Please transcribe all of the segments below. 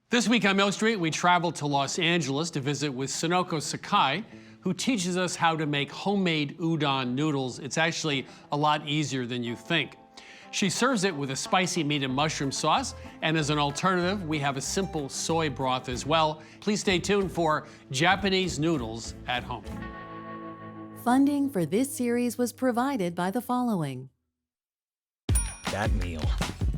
This week on Milk Street, we travel to Los Angeles to visit with Sonoko Sakai, who teaches us how to make homemade udon noodles. It's actually a lot easier than you think. She serves it with a spicy meat and mushroom sauce, and as an alternative, we have a simple soy broth as well. Please stay tuned for Japanese noodles at home. Funding for this series was provided by the following. That meal.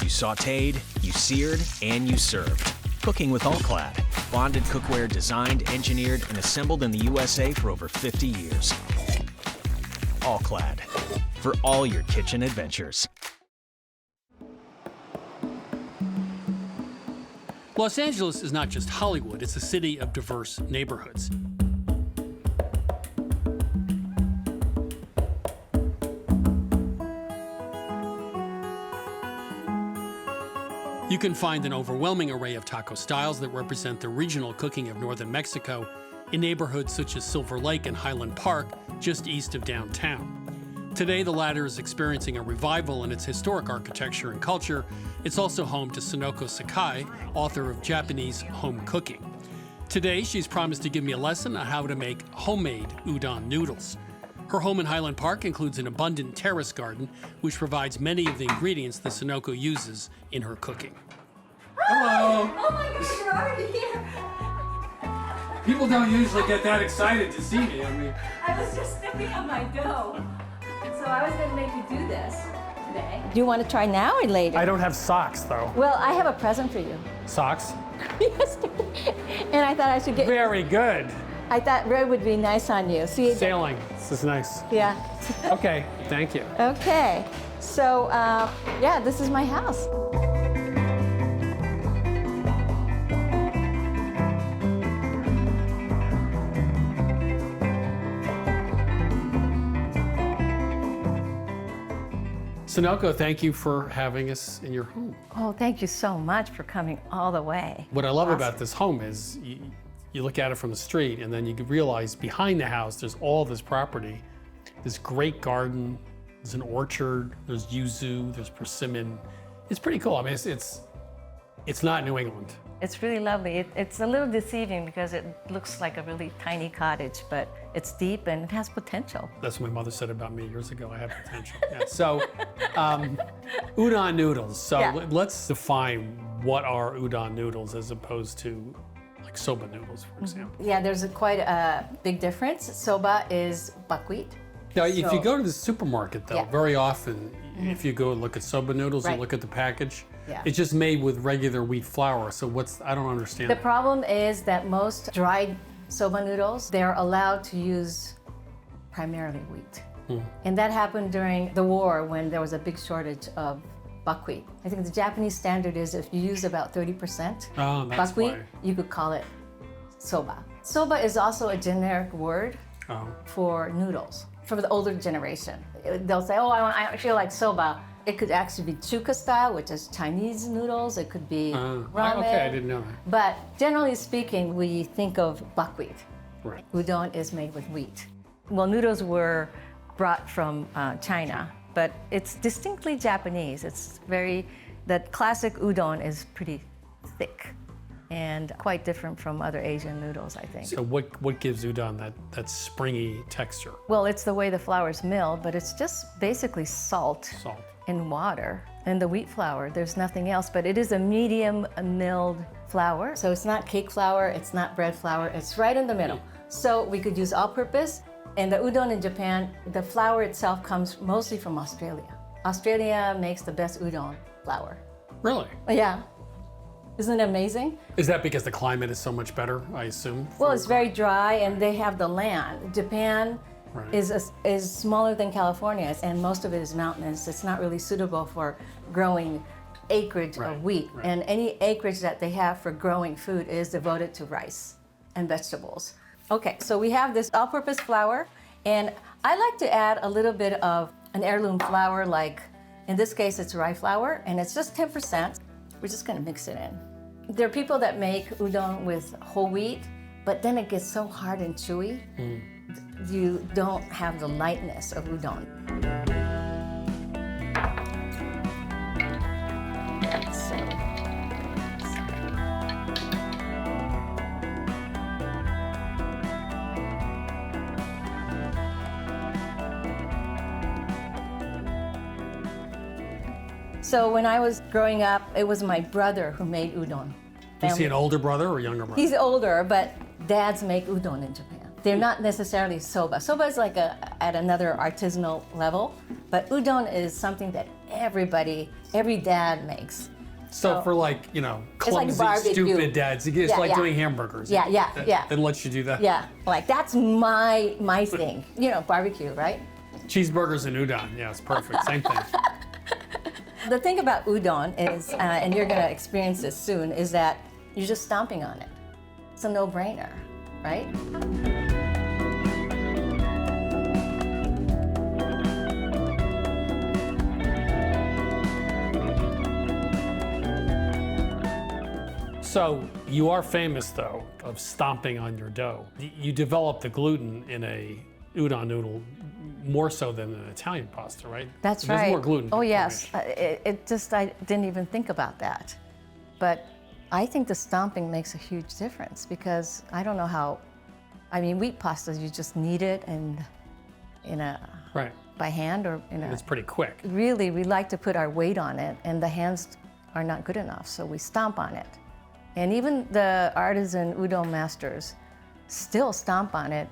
You sautéed, you seared, and you served. Cooking with All-Clad. Bonded cookware designed, engineered, and assembled in the USA for over 50 years. All-Clad. For all your kitchen adventures. Los Angeles is not just Hollywood, it's a city of diverse neighborhoods. You can find an overwhelming array of taco styles that represent the regional cooking of northern Mexico in neighborhoods such as Silver Lake and Highland Park, just east of downtown. Today, the latter is experiencing a revival in its historic architecture and culture. It's also home to Sonoko Sakai, author of Japanese home cooking. Today, she's promised to give me a lesson on how to make homemade udon noodles. Her home in Highland Park includes an abundant terrace garden, which provides many of the ingredients that Sonoko uses in her cooking. Hello! Oh my gosh, you're already here! People don't usually get that excited to see me. I was just snipping on my dough. So I was going to make you do this today. Do you want to try now or later? I don't have socks, though. Well, I have a present for you. Socks? Yes. And I thought I should get... Very good. I thought red would be nice on you. See? Sailing. This is nice. Yeah. Okay, thank you. Okay. So, yeah, this is my house. Sonoko, thank you for having us in your home. Oh, thank you so much for coming all the way. What I love about this home is you look at it from the street and then you realize behind the house there's all this property, this great garden, there's an orchard, there's yuzu, there's persimmon. It's pretty cool. I mean, it's not New England. It's really lovely. It's a little deceiving because it looks like a really tiny cottage, but it's deep and it has potential. That's what my mother said about me years ago. I have potential. Yeah. So, udon noodles. So let's define what are udon noodles as opposed to like soba noodles, for example. Yeah, there's quite a big difference. Soba is buckwheat. Now, if you go to the supermarket, though, very often, if you go and look at soba noodles and look at the package, it's just made with regular wheat flour. So I don't understand. The problem is that most dried soba noodles, they're allowed to use primarily wheat. And that happened during the war when there was a big shortage of buckwheat. I think the Japanese standard is if you use about 30% buckwheat, you could call it soba. Soba is also a generic word for noodles. For the older generation, they'll say, "Oh, I feel like soba." It could actually be chuka style, which is Chinese noodles. It could be ramen. Okay, I didn't know that. But generally speaking, we think of buckwheat. Right. Udon is made with wheat. Well, noodles were brought from China, but it's distinctly Japanese. The classic udon is pretty thick and quite different from other Asian noodles, I think. So what gives udon that springy texture? Well, it's the way the flour is milled, but it's just basically salt and water. And the wheat flour, there's nothing else, but it is a medium milled flour. So it's not cake flour, it's not bread flour, it's right in the middle. So we could use all-purpose. And the udon in Japan, the flour itself comes mostly from Australia. Australia makes the best udon flour. Really? Yeah. Isn't it amazing? Is that because the climate is so much better, I assume? Well, it's very dry and they have the land. Japan is smaller than California and most of it is mountainous. It's not really suitable for growing acreage of wheat. And any acreage that they have for growing food is devoted to rice. and vegetables. Okay, so we have this all-purpose flour, and I like to add a little bit of an heirloom flour, like in this case it's rye flour, and it's just 10%. We're just gonna mix it in. There are people that make udon with whole wheat, but then it gets so hard and chewy, you don't have the lightness of udon. So when I was growing up, it was my brother who made udon. Is he an older brother or younger brother? He's older, but dads make udon in Japan. They're not necessarily soba. Soba is like at another artisanal level, but udon is something that every dad makes. So for like, clumsy, barbecue. stupid dads, it's like doing hamburgers. Yeah. That lets you do that. Yeah, like that's my thing. Barbecue, right? Cheeseburgers and udon, yeah, it's perfect, same thing. The thing about udon is, and you're gonna experience this soon, is that you're just stomping on it. It's a no-brainer, right? So you are famous though of stomping on your dough. You developed the gluten in a udon noodle more so than an Italian pasta, right? That's There's right. more gluten. Oh yes, I didn't even think about that. But I think the stomping makes a huge difference because I don't know how, wheat pastas, you just knead it and right. by hand or in And it's pretty quick. Really, we like to put our weight on it and the hands are not good enough, so we stomp on it. And even the artisan udon masters still stomp on it,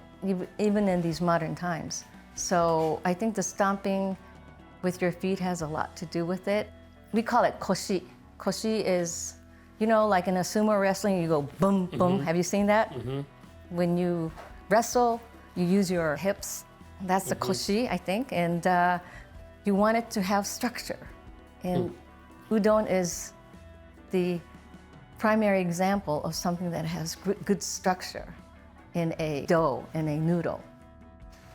even in these modern times. So I think the stomping with your feet has a lot to do with it. We call it koshi. Koshi is, like in a sumo wrestling, you go boom, boom. Have you seen that? When you wrestle, you use your hips. That's the koshi, I think. And you want it to have structure. And udon is the primary example of something that has good structure in a dough, in a noodle.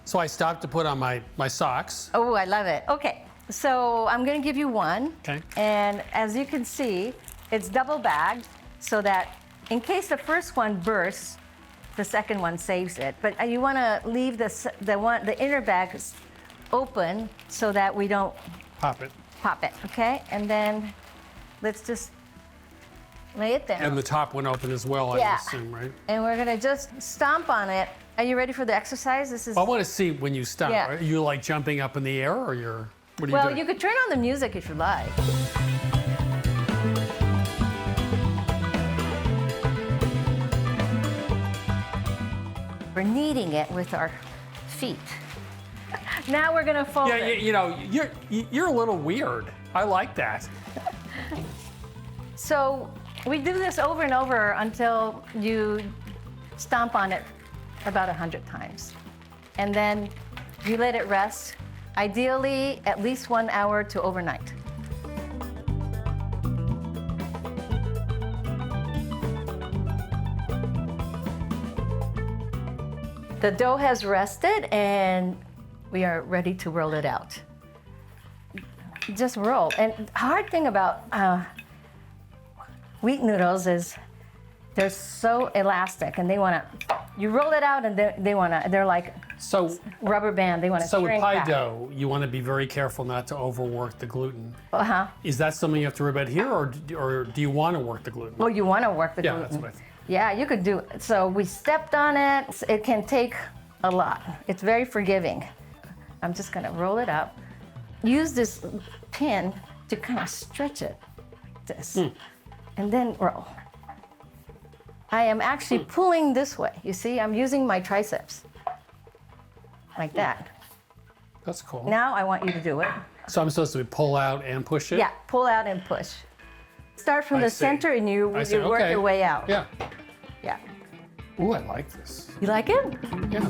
So I stopped to put on my socks. Oh, I love it. Okay, so I'm gonna give you one. Okay. And as you can see, it's double bagged so that in case the first one bursts, the second one saves it. But you wanna leave the inner bag open so that we don't Pop it. pop it, okay? And then let's just lay it down. And the top one open as well, I Yeah. assume, right? And we're gonna just stomp on it. Are you ready for the exercise? This is. I want to see when you stomp. Yeah. Are you like jumping up in the air or what are you Well, doing? you could turn on the music if you like. We're kneading it with our feet. Now we're gonna fold Yeah, it. you're a little weird. I like that. So we do this over and over until you stomp on it about 100 times. And then you let it rest, ideally at least 1 hour to overnight. The dough has rested and we are ready to roll it out. Just roll. And the hard thing about wheat noodles is they're so elastic and you roll it out and they're like So rubber band. They want to with shrink pie back. dough, you want to be very careful not to overwork the gluten. Uh-huh. Is that something you have to worry about here, or do you want to work the gluten? Well, you want to work the Yeah, gluten. that's what I think. Yeah, you could do it. So we stepped on it. It can take a lot. It's very forgiving. I'm just gonna roll it up. Use this pin to kind of stretch it, and then roll. I am actually pulling this way. You see, I'm using my triceps, like that. That's cool. Now I want you to do it. So I'm supposed to pull out and push it? Yeah, pull out and push. Start from I the see. center and you I see, work okay. your way out. Yeah. Yeah. Ooh, I like this. You like it? Yeah.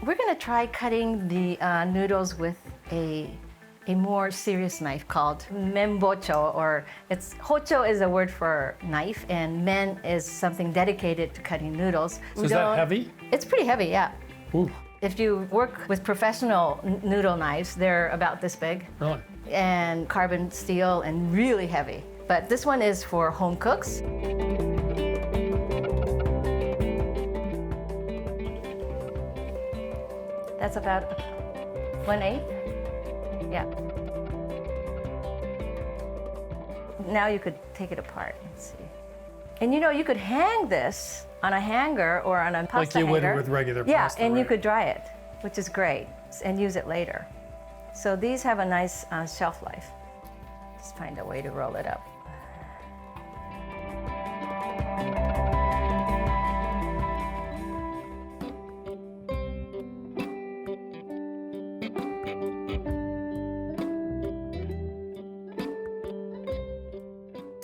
We're gonna try cutting the noodles with a a more serious knife called menbocho, or hocho is a word for knife, and men is something dedicated to cutting noodles. So is that heavy? It's pretty heavy, yeah. Ooh, If you work with professional noodle knives, they're about this big. really? And carbon steel and really heavy. But this one is for home cooks. That's about 1/8. Yeah. Now you could take it apart and see. And you could hang this on a hanger or on a pasta Like you would hanger. with regular yeah, pasta, and you right. could dry it, which is great, and use it later. So these have a nice shelf life. Just find a way to roll it up.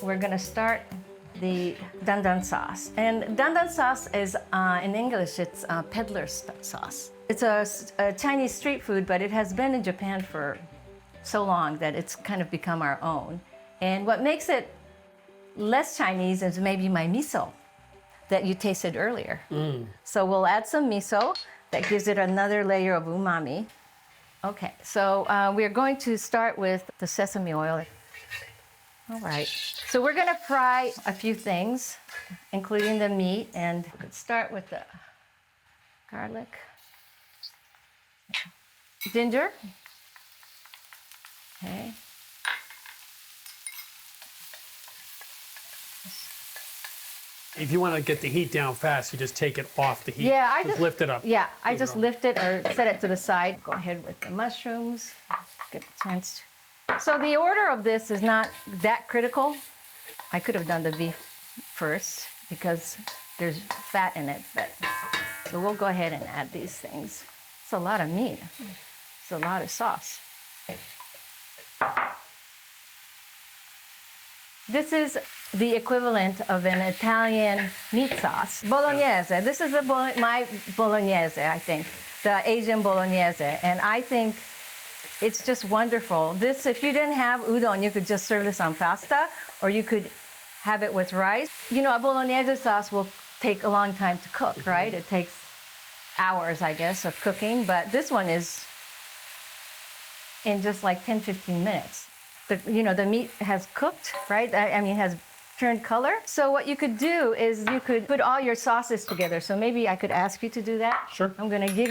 We're gonna start the dandan sauce. And dandan sauce is, in English, it's peddler's sauce. It's a Chinese street food, but it has been in Japan for so long that it's kind of become our own. And what makes it less Chinese is maybe my miso that you tasted earlier. So we'll add some miso that gives it another layer of umami. Okay, so we're going to start with the sesame oil. All right, so we're gonna fry a few things, including the meat, and we could start with the garlic, ginger, okay. If you want to get the heat down fast, you just take it off the heat. Yeah, I just lift it up. Yeah, I Leave it just on. lift it or set it to the side. Go ahead with the mushrooms, get a chance. So the order of this is not that critical. I could have done the beef first because there's fat in it, but so we'll go ahead and add these things. It's a lot of meat. It's a lot of sauce. This is the equivalent of an Italian meat sauce. Bolognese. This is my bolognese, I think. The Asian bolognese. And I think it's just wonderful. This, if you didn't have udon, you could just serve this on pasta, or you could have it with rice. A bolognese sauce will take a long time to cook, right? It takes hours, I guess, of cooking, but this one is in just like 10, 15 minutes. The meat has cooked, right? I mean, has turned color. So what you could do is you could put all your sauces together. So maybe I could ask you to do that. Sure. I'm gonna give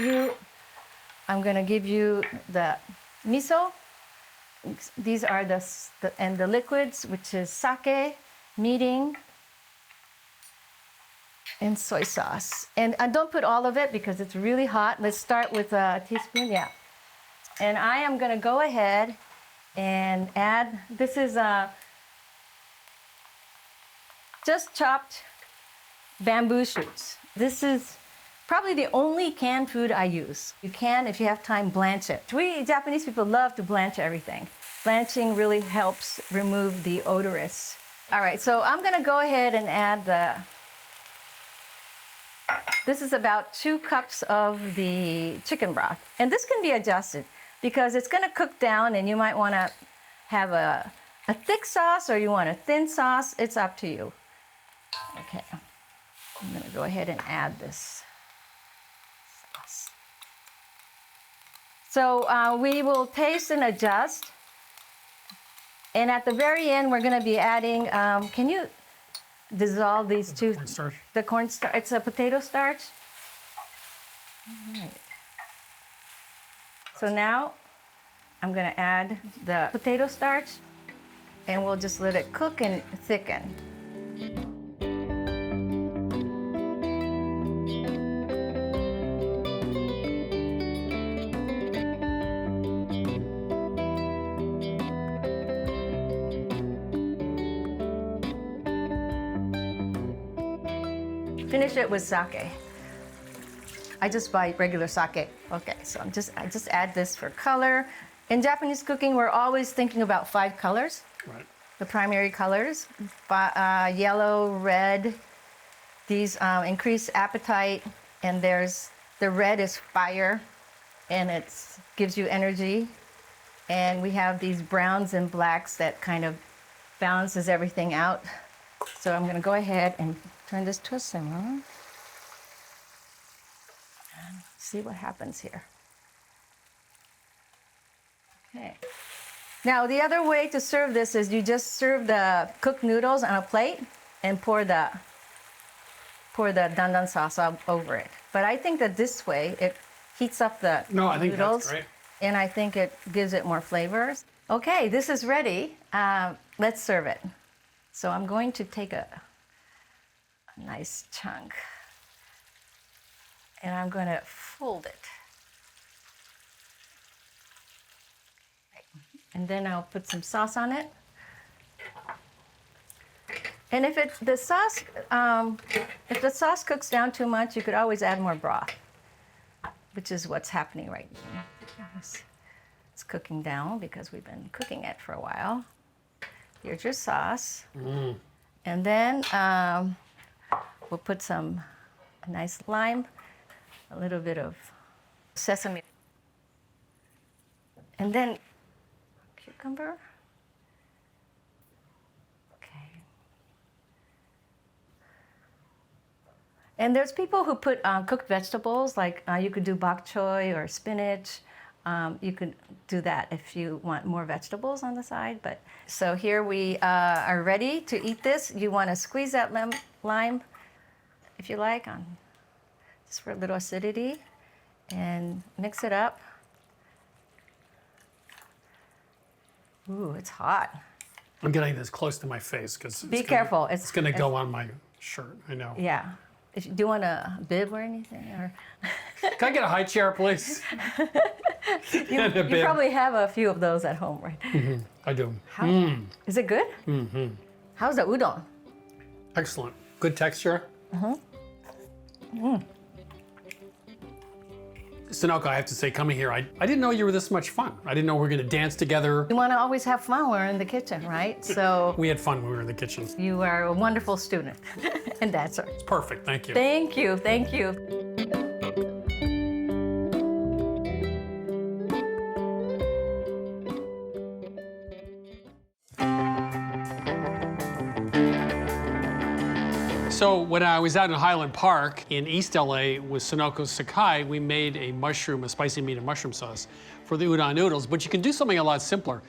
you the miso. These are the liquids, which is sake, kneading, and soy sauce. And don't put all of it because it's really hot. Let's start with a teaspoon, yeah. And I am gonna go ahead and add, this is just chopped bamboo shoots. This is probably the only canned food I use. You can, if you have time, blanch it. We Japanese people love to blanch everything. Blanching really helps remove the odorous. All right, so I'm gonna go ahead and add this is about 2 cups of the chicken broth. And this can be adjusted because it's gonna cook down and you might wanna have a thick sauce or you want a thin sauce. It's up to you. Okay, I'm gonna go ahead and add this sauce. So we will taste and adjust. And at the very end, we're gonna be adding, can you dissolve these two? Cornstarch. The cornstarch, it's a potato starch. All right. So now I'm gonna add the potato starch and we'll just let it cook and thicken. Finish it with sake. I just buy regular sake. Okay, so I just add this for color. In Japanese cooking, we're always thinking about 5 colors. Right. The primary colors, yellow, red. These increase appetite, and the red is fire, and it gives you energy. And we have these browns and blacks that kind of balances everything out. So I'm gonna go ahead and turn this to a simmer and see what happens here. Okay. Now the other way to serve this is you just serve the cooked noodles on a plate and pour the dandan sauce over it. But I think that this way it heats up the noodles. That's great. And I think it gives it more flavors. Okay, this is ready. Let's serve it. So I'm going to take a nice chunk and I'm going to fold it. And then I'll put some sauce on it. And if the sauce cooks down too much, you could always add more broth, which is what's happening right now. It's cooking down because we've been cooking it for a while. Here's your sauce. And then we'll put some nice lime, a little bit of sesame, and then cucumber. Okay. And there's people who put cooked vegetables, like you could do bok choy or spinach. You could do that if you want more vegetables on the side. But so here we are ready to eat this. You want to squeeze that lime, if you like, just for a little acidity, and mix it up. Ooh, it's hot. I'm getting this close to my face because Be careful. It's going to go on my shirt. I know. Yeah. Do you want a bib or anything? Or Can I get a high chair, please? you probably have a few of those at home, right? I do. Is it good? How's the udon? Excellent. Good texture. Sonoko, I have to say, coming here, I didn't know you were this much fun. I didn't know we were going to dance together. You want to always have fun when we're in the kitchen, right? So We had fun when we were in the kitchen. you are a wonderful student and dancer. It's perfect. Thank you. Thank you, thank you. So when I was out in Highland Park in East LA with Sonoko Sakai, we made a spicy meat and mushroom sauce for the udon noodles, but you can do something a lot simpler.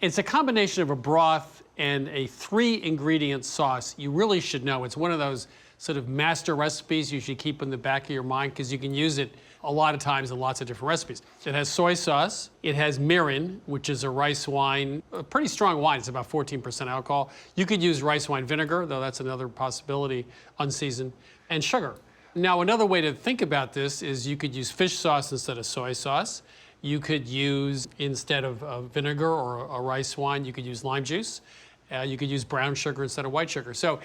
It's a combination of a broth and a 3-ingredient sauce. You really should know. It's one of those sort of master recipes you should keep in the back of your mind because you can use it a lot of times in lots of different recipes. It has soy sauce, it has mirin, which is a rice wine, a pretty strong wine, it's about 14% alcohol. You could use rice wine vinegar, though that's another possibility, unseasoned, and sugar. Now, another way to think about this is you could use fish sauce instead of soy sauce. You could use, instead of vinegar or a rice wine, you could use lime juice. You could use brown sugar instead of white sugar. So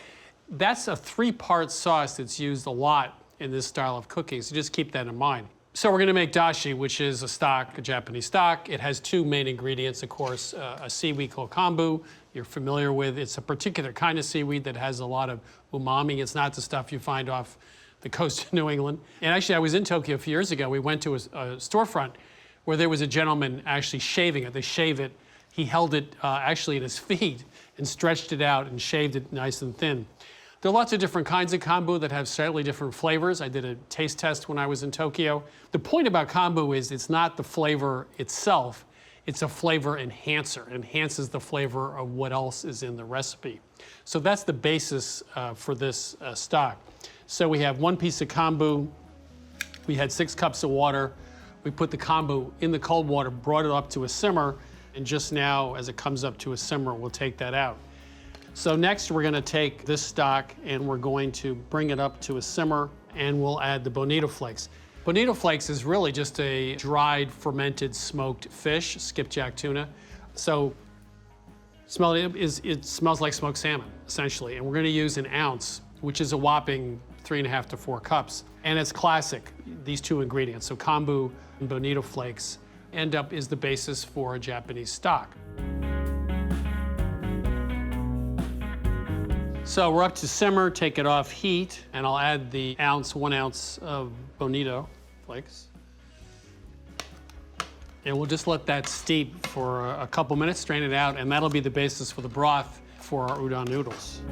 that's a 3-part sauce that's used a lot in this style of cooking, so just keep that in mind. So we're gonna make dashi, which is a stock, a Japanese stock. It has 2 main ingredients, of course, a seaweed called kombu, you're familiar with. It's a particular kind of seaweed that has a lot of umami. It's not the stuff you find off the coast of New England. And actually, I was in Tokyo a few years ago. We went to a storefront where there was a gentleman actually shaving it. They shave it. He held it actually in his feet and stretched it out and shaved it nice and thin. There are lots of different kinds of kombu that have slightly different flavors. I did a taste test when I was in Tokyo. The point about kombu is it's not the flavor itself, it's a flavor enhancer. It enhances the flavor of what else is in the recipe. So that's the basis for this stock. So we have 1 piece of kombu. We had 6 cups of water. We put the kombu in the cold water, brought it up to a simmer, and just now, as it comes up to a simmer, we'll take that out. So next we're gonna take this stock and we're going to bring it up to a simmer and we'll add the bonito flakes. Bonito flakes is really just a dried, fermented, smoked fish, skipjack tuna. So it smells like smoked salmon, essentially. And we're gonna use 1 ounce, which is a whopping 3.5 to 4 cups. And it's classic, these 2 ingredients. So kombu and bonito flakes is the basis for a Japanese stock. So we're up to simmer, take it off heat, and I'll add the 1 ounce of bonito flakes. And we'll just let that steep for a couple minutes, strain it out, and that'll be the basis for the broth for our udon noodles.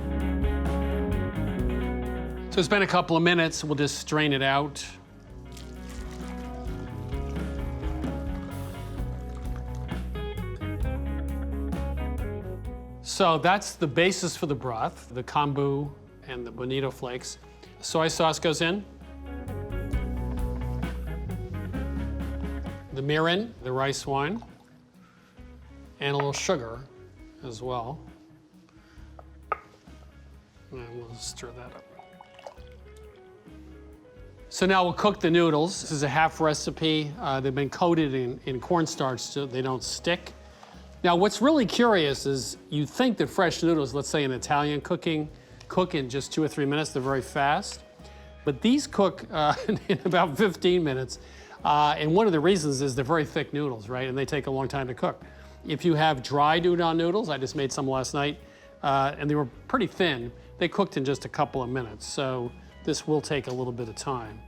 So it's been a couple of minutes. We'll just strain it out. So that's the basis for the broth, the kombu and the bonito flakes. Soy sauce goes in. The mirin, the rice wine, and a little sugar as well. And we'll stir that up. So now we'll cook the noodles. This is a half recipe. They've been coated in cornstarch so they don't stick. Now what's really curious is you think that fresh noodles, let's say in Italian cooking, cook in just 2 or 3 minutes. They're very fast. But these cook in about 15 minutes. And one of the reasons is they're very thick noodles, right? And they take a long time to cook. If you have dried udon noodles, I just made some last night, and they were pretty thin, they cooked in just a couple of minutes. So this will take a little bit of time.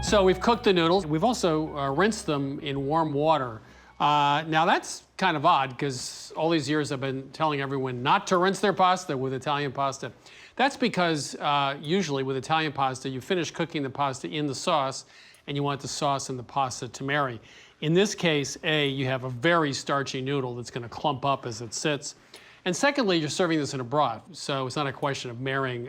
So we've cooked the noodles. We've also rinsed them in warm water. Now that's kind of odd because all these years I've been telling everyone not to rinse their pasta with Italian pasta. That's because usually with Italian pasta, you finish cooking the pasta in the sauce and you want the sauce and the pasta to marry. In this case, you have a very starchy noodle that's going to clump up as it sits. And secondly, you're serving this in a broth, so it's not a question of marrying,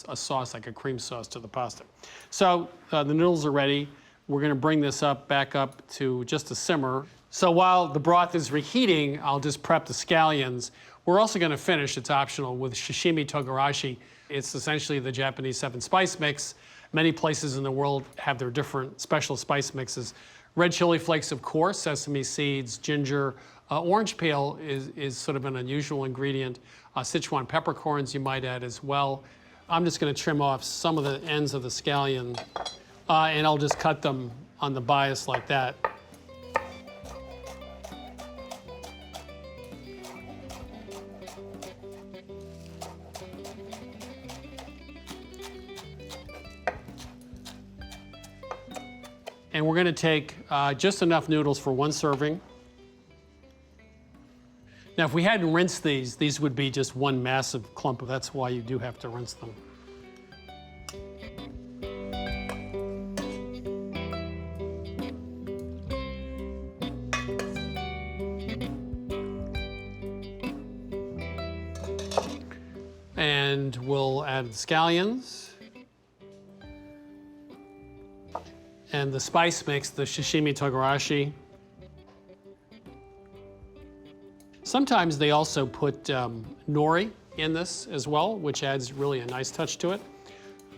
a sauce like a cream sauce to the pasta. So the noodles are ready. We're going to bring this back up to just a simmer. So while the broth is reheating, I'll just prep the scallions. We're also going to finish, it's optional, with sashimi togarashi. It's essentially the Japanese 7-spice mix. Many places in the world have their different special spice mixes. Red chili flakes, of course, sesame seeds, ginger. Orange peel is sort of an unusual ingredient. Sichuan peppercorns you might add as well. I'm just going to trim off some of the ends of the scallion, and I'll just cut them on the bias like that. And we're going to take just enough noodles for one serving. Now, if we hadn't rinsed these would be just one massive clump. That's why you do have to rinse them. And we'll add the scallions. And the spice mix, the sashimi togarashi. Sometimes they also put nori in this as well, which adds really a nice touch to it.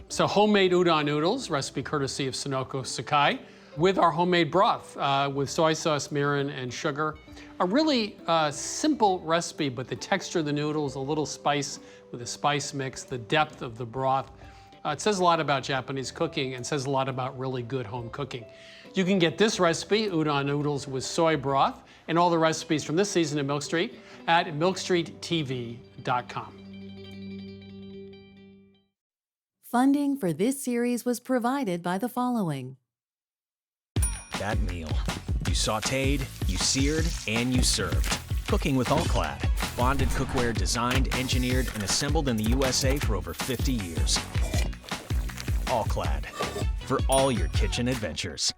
So homemade udon noodles, recipe courtesy of Sonoko Sakai, with our homemade broth with soy sauce, mirin, and sugar. A really simple recipe, but the texture of the noodles, a little spice with a spice mix, the depth of the broth. It says a lot about Japanese cooking and says a lot about really good home cooking. You can get this recipe, udon noodles with soy broth, and all the recipes from this season of Milk Street at milkstreettv.com. Funding for this series was provided by the following. That meal. You sautéed, you seared, and you served. Cooking with All-Clad. Bonded cookware designed, engineered, and assembled in the USA for over 50 years. All-Clad. For all your kitchen adventures.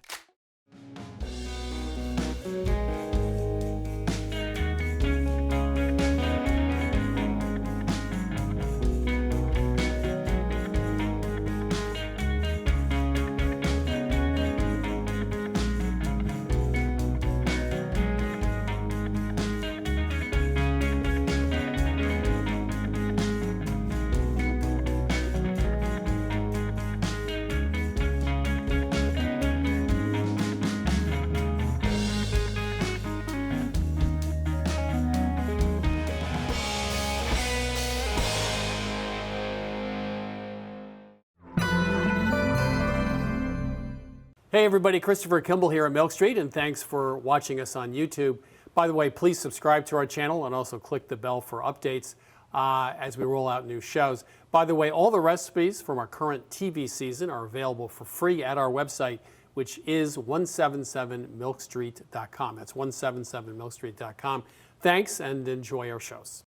Hey everybody, Christopher Kimball here at Milk Street, and thanks for watching us on YouTube. By the way, please subscribe to our channel and also click the bell for updates. as we roll out new shows. By the way, all the recipes from our current TV season are available for free at our website, which is 177milkstreet.com. That's 177milkstreet.com. Thanks, and enjoy our shows.